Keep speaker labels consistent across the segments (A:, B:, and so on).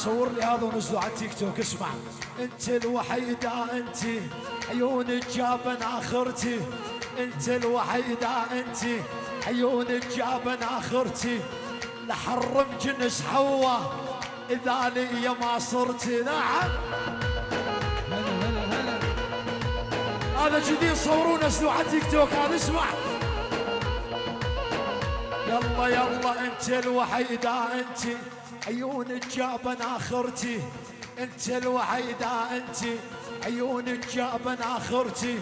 A: صور لي هذا ونزلوا على التيك توك. اسمع، انت الوحيدة انت، عيونك جابن اخرتي، انت الوحيدة انت، عيونك جابن اخرتي، لحرم جنس حواء اذا لي ما صرتي. نعم هذا جديد، صوروا نزلوا على تيك توك. هذا اسمع، يلا يلا انت الوحيدة انت، عيونك جابن اخرتي، انت الوحيدة انت، عيونك جابن اخرتي،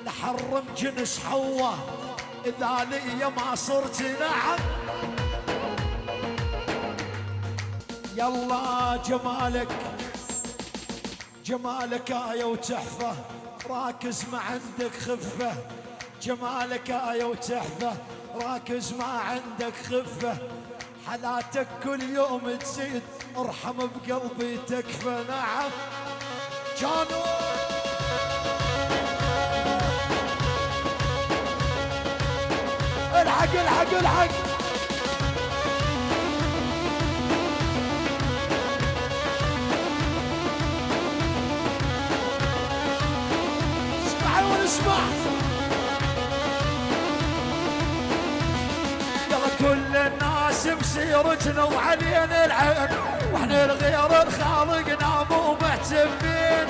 A: لحرم جنس حواء اذا لي ما صرتي. نعم يلا جمالك، جمالك آية وتحفة، راكز ما عندك خفة، جمالك آية وتحفة، راكز ما عندك خفة، حالاتك كل يوم تزيد، ارحم بقلبي تكفى. نعم جانو الحق الحق الحق. اسمع ونسمع، يلا كل الناس بسيرتنا وعلينا العين، واحنا الغير الخالقنا مو مهتمين.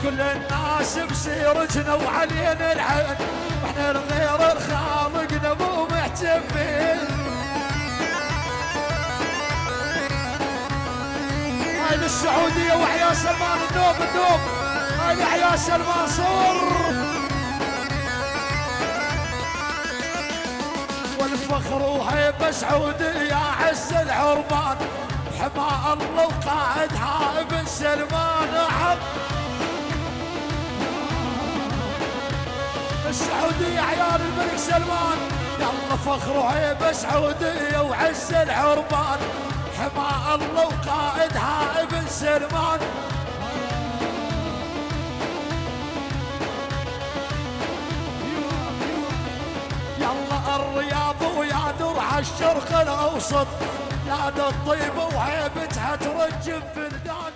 A: كل الناس بسيرتنا وعلينا العين، واحنا الغير الخالقنا مو مهتمين. هاي للسعودية وحيا سلمان، النوب النوب، هاي يحيى سلمان صور. والفخر وهيبة سعودية عز العربان، حماء الله وقائدها ابن سلمان. نعم السعودية عيال الملك سلمان، يلا فخر وهيبة سعودية وعز العربان، حماء الله وقائدها ابن سلمان. يلا الرياض ويا درع الشرق الاوسط، نادى الطيبة وهيبتها ترجم بلدان.